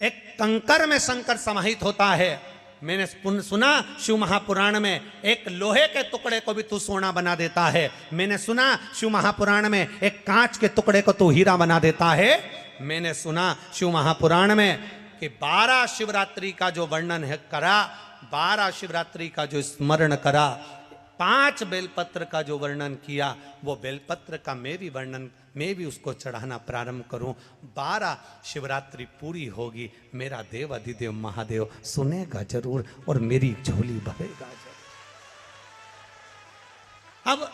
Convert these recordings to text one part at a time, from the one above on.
एक कंकर में शंकर समाहित होता है। मैंने सुना शिव महापुराण में एक लोहे के टुकड़े को भी तू सोना बना देता है। मैंने सुना शिव महापुराण में एक कांच के टुकड़े को तू हीरा बना देता है। मैंने सुना शिव महापुराण में कि 12 शिवरात्रि का जो वर्णन है करा, 12 शिवरात्रि का जो स्मरण करा, 5 बेलपत्र का जो वर्णन किया, वो बेलपत्र का मैं भी उसको चढ़ाना प्रारंभ करूं। 12 शिवरात्रि पूरी होगी, मेरा देव अधिदेव महादेव सुनेगा जरूर और मेरी झोली भरेगा जरूर। अब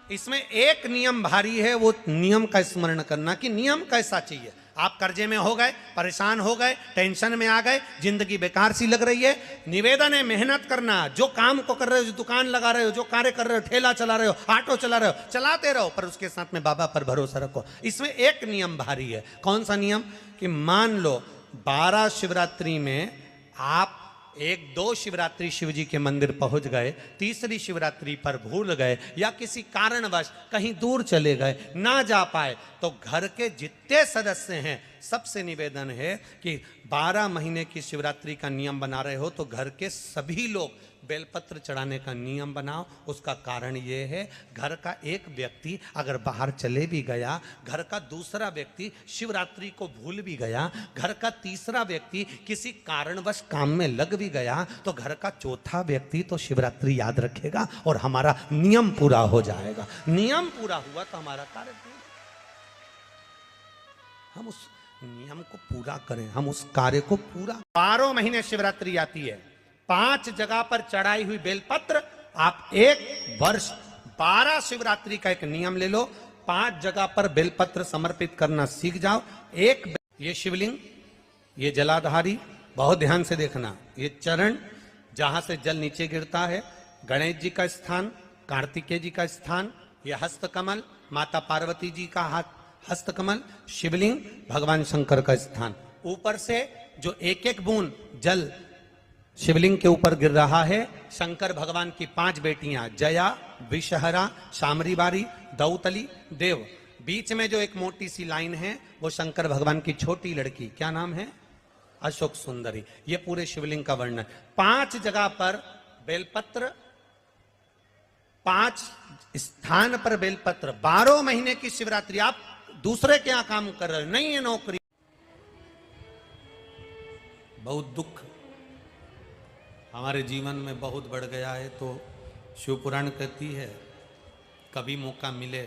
इसमें एक नियम भारी है, वो नियम का स्मरण करना कि नियम कैसा चाहिए। आप कर्जे में हो गए, परेशान हो गए, टेंशन में आ गए, जिंदगी बेकार सी लग रही है, निवेदन है मेहनत करना। जो काम को कर रहे हो, जो दुकान लगा रहे हो, जो कार्य कर रहे हो, ठेला चला रहे हो, ऑटो चला रहे हो, चलाते रहो, पर उसके साथ में बाबा पर भरोसा रखो। इसमें एक नियम भारी है। कौन सा नियम? कि मान लो 12 शिवरात्रि में आप 1-2 शिवरात्रि शिव जी के मंदिर पहुंच गए, तीसरी शिवरात्रि पर भूल गए या किसी कारणवश कहीं दूर चले गए, ना जा पाए, तो घर के जितने सदस्य हैं सबसे निवेदन है कि 12 महीने की शिवरात्रि का नियम बना रहे हो तो घर के सभी लोग बेलपत्र चढ़ाने का नियम बनाओ। उसका कारण ये है, घर का एक व्यक्ति अगर बाहर चले भी गया, घर का दूसरा व्यक्ति शिवरात्रि को भूल भी गया, घर का तीसरा व्यक्ति किसी कारणवश काम में लग भी गया, तो घर का चौथा व्यक्ति तो शिवरात्रि याद रखेगा और हमारा नियम पूरा हो जाएगा। नियम पूरा हुआ तो हमारा कार्य पूरा। हम उस नियम को पूरा करें, हम उस कार्य को पूरा। 12 महीने शिवरात्रि आती है, 5 जगह पर चढ़ाई हुई बेलपत्र, आप 1 वर्ष 12 शिवरात्रि का एक नियम ले लो, 5 जगह पर बेलपत्र समर्पित करना सीख जाओ। ये शिवलिंग, ये जलाधारी, बहुत ध्यान से देखना, ये चरण जहां से जल नीचे गिरता है, गणेश जी का स्थान, कार्तिकेय जी का स्थान, यह हस्तकमल, माता पार्वती जी का हस्तकमल, शिवलिंग, भगवान शंकर का स्थान। ऊपर से जो एक एक बूंद जल शिवलिंग के ऊपर गिर रहा है, शंकर भगवान की 5 बेटियां जया, विषहरा, शामरीबारी, दौतली, देव। बीच में जो एक मोटी सी लाइन है वो शंकर भगवान की छोटी लड़की, क्या नाम है? अशोक सुंदरी। ये पूरे शिवलिंग का वर्णन। 5 जगह पर बेलपत्र, 5 स्थान पर बेलपत्र। 12 महीने की शिवरात्रि। आप दूसरे क्या काम कर रहे हो? नहीं है नौकरी, बहुत दुख हमारे जीवन में बहुत बढ़ गया है, तो शिव पुराण कहती है कभी मौका मिले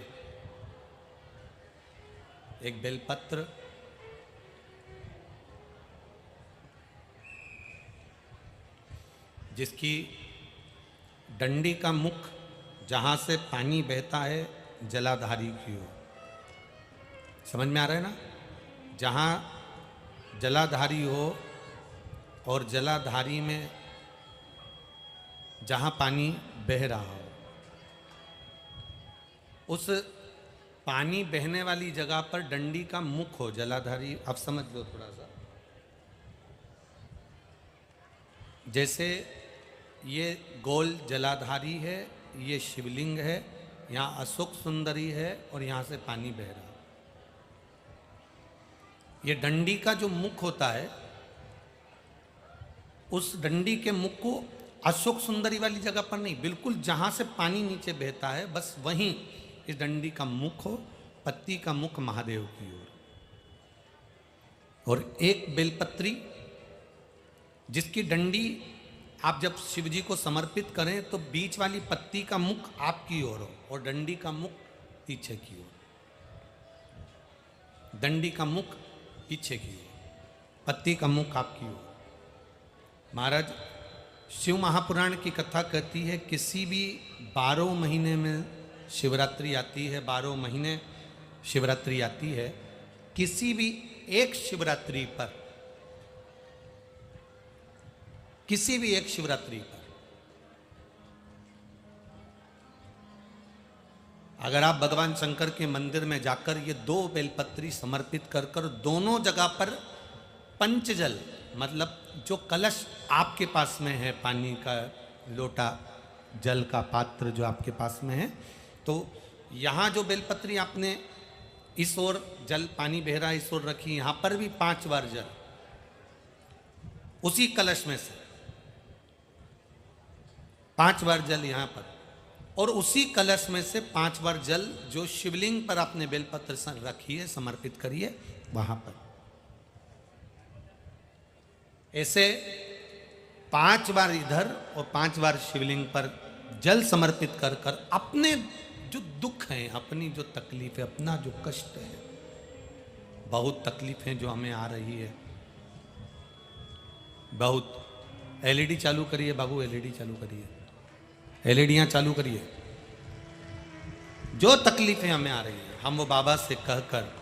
एक बेलपत्र जिसकी डंडी का मुख जहां से पानी बहता है जलाधारी की ओर, समझ में आ रहा है ना? जहां जलाधारी हो और जलाधारी में जहां पानी बह रहा हो, उस पानी बहने वाली जगह पर डंडी का मुख हो, जलाधारी। आप समझ लो थोड़ा सा, जैसे ये गोल जलाधारी है, ये शिवलिंग है, यहाँ अशोक सुंदरी है और यहाँ से पानी बह रहा है। ये डंडी का जो मुख होता है, उस डंडी के मुख को अशोक सुंदरी वाली जगह पर नहीं, बिल्कुल जहां से पानी नीचे बहता है बस वहीं इस डंडी का मुख हो, पत्ती का मुख महादेव की ओर। और एक बेलपत्री जिसकी डंडी आप जब शिव जी को समर्पित करें तो बीच वाली पत्ती का मुख आपकी ओर हो और डंडी का मुख पीछे की ओर। डंडी का मुख पीछे की ओर, पत्ती का मुख आपकी ओर। महाराज, शिव महापुराण की कथा कहती है किसी भी 12 महीने में शिवरात्रि आती है, 12 महीने शिवरात्रि आती है, किसी भी एक शिवरात्रि पर, किसी भी एक शिवरात्रि पर अगर आप भगवान शंकर के मंदिर में जाकर ये 2 बेलपत्री समर्पित कर दोनों जगह पर पंचजल, मतलब जो कलश आपके पास में है, पानी का लोटा, जल का पात्र जो आपके पास में है, तो यहाँ जो बेलपत्री आपने इस ओर जल पानी बह रहा है इस ओर रखी, यहाँ पर भी 5 बार जल, उसी कलश में से 5 बार जल यहां पर, और उसी कलश में से 5 बार जल जो शिवलिंग पर आपने बेलपत्र रखिए, समर्पित करिए वहां पर। ऐसे 5 बार इधर और 5 बार शिवलिंग पर जल समर्पित कर कर अपने जो दुख हैं, अपनी जो तकलीफ है, अपना जो कष्ट है, बहुत तकलीफें जो हमें आ रही है, बहुत। एलईडी चालू करिए बाबू, एलईडी चालू करिए, एलईडियां चालू करिए। जो तकलीफें हमें आ रही हैं, हम वो बाबा से कहकर,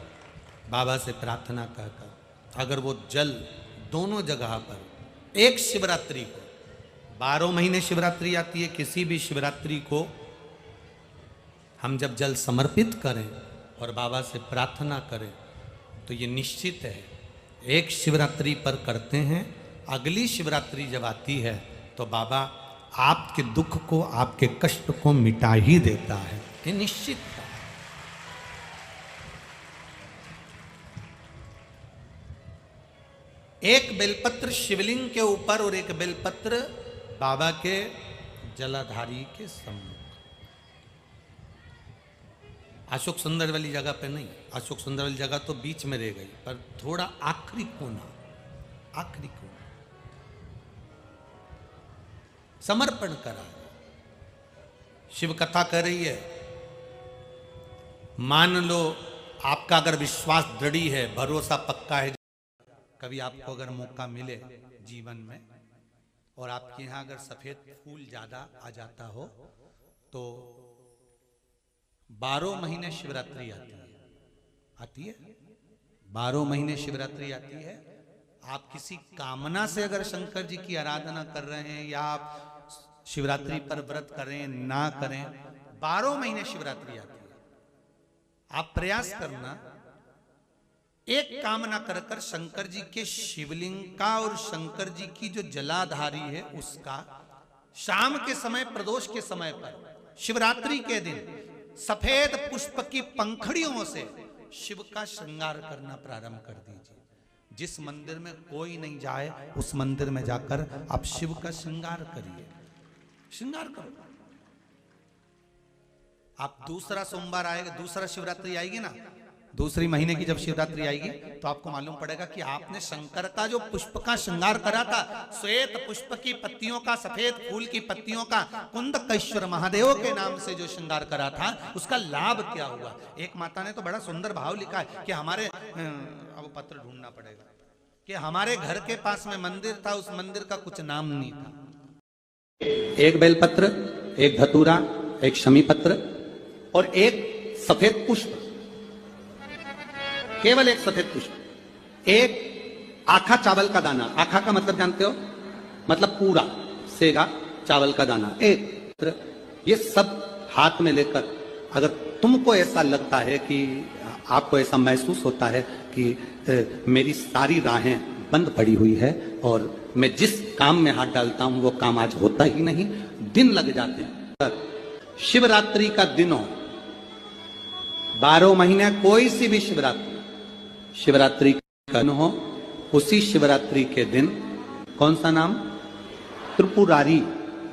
बाबा से प्रार्थना कहकर, अगर वो जल दोनों जगह पर एक शिवरात्रि को, 12 महीने शिवरात्रि आती है, किसी भी शिवरात्रि को हम जब जल समर्पित करें और बाबा से प्रार्थना करें तो ये निश्चित है, एक शिवरात्रि पर करते हैं, अगली शिवरात्रि जब आती है तो बाबा आपके दुख को, आपके कष्ट को मिटा ही देता है, ये निश्चित है। एक बेलपत्र शिवलिंग के ऊपर और एक बेलपत्र बाबा के जलाधारी के सम्मुख। अशोक सुंदर वाली जगह पे नहीं, अशोक सुंदर वाली जगह तो बीच में रह गई, पर थोड़ा आखिरी कोना, आखिरी कोना समर्पण करा। शिव कथा कर रही है, मान लो आपका अगर विश्वास दृढ़ है, भरोसा पक्का है, कभी आपको अगर मौका मिले जीवन में और आपके यहां अगर सफेद फूल ज्यादा आ जाता हो तो 12 महीने शिवरात्रि आती है, 12 महीने शिवरात्रि आती है। आप किसी कामना से अगर शंकर जी की आराधना कर रहे हैं या आप शिवरात्रि पर व्रत करें ना करें, 12 महीने शिवरात्रि आती है। आप प्रयास करना, एक कामना कर कर शंकर जी के शिवलिंग का और शंकर जी की जो जलाधारी है उसका शाम के समय, प्रदोष के समय पर, शिवरात्रि के दिन सफेद पुष्प की पंखड़ियों से शिव का श्रृंगार करना प्रारंभ कर दीजिए। जिस मंदिर में कोई नहीं जाए उस मंदिर में जाकर आप शिव का श्रृंगार करिए, श्रृंगार करो। आप दूसरा सोमवार आएगा, दूसरा शिवरात्रि आएगी ना, दूसरी महीने की जब शिवरात्रि आएगी तो आपको मालूम पड़ेगा कि आपने शंकर का जो पुष्प का श्रृंगार करा था, श्वेत पुष्प की पत्तियों का, सफेद फूल की पत्तियों का, कुंदकेश्वर महादेव के नाम से जो श्रृंगार करा था, उसका लाभ क्या हुआ। एक माता ने तो बड़ा सुंदर भाव लिखा है कि हमारे, अब पत्र ढूंढना पड़ेगा, कि हमारे घर के पास में मंदिर था, उस मंदिर का कुछ नाम नहीं था। एक बेलपत्र, एक धतूरा, एक शमी पत्र और एक सफेद पुष्प, केवल एक सफेद पुष्प, एक आखा चावल का दाना। आखा का मतलब जानते हो, मतलब पूरा सेगा चावल का दाना, एक। ये सब हाथ में लेकर, अगर तुमको ऐसा लगता है कि आपको ऐसा महसूस होता है कि मेरी सारी राहें बंद पड़ी हुई है और मैं जिस काम में हाथ डालता हूं वो काम आज होता ही नहीं, दिन लग जाते हैं। शिवरात्रि का दिन हो, 12 महीने कोई सी भी शिवरात्रि का दिन हो, उसी शिवरात्रि के दिन कौन सा नाम, त्रिपुरारी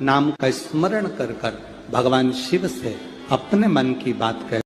नाम का स्मरण कर कर भगवान शिव से अपने मन की बात कह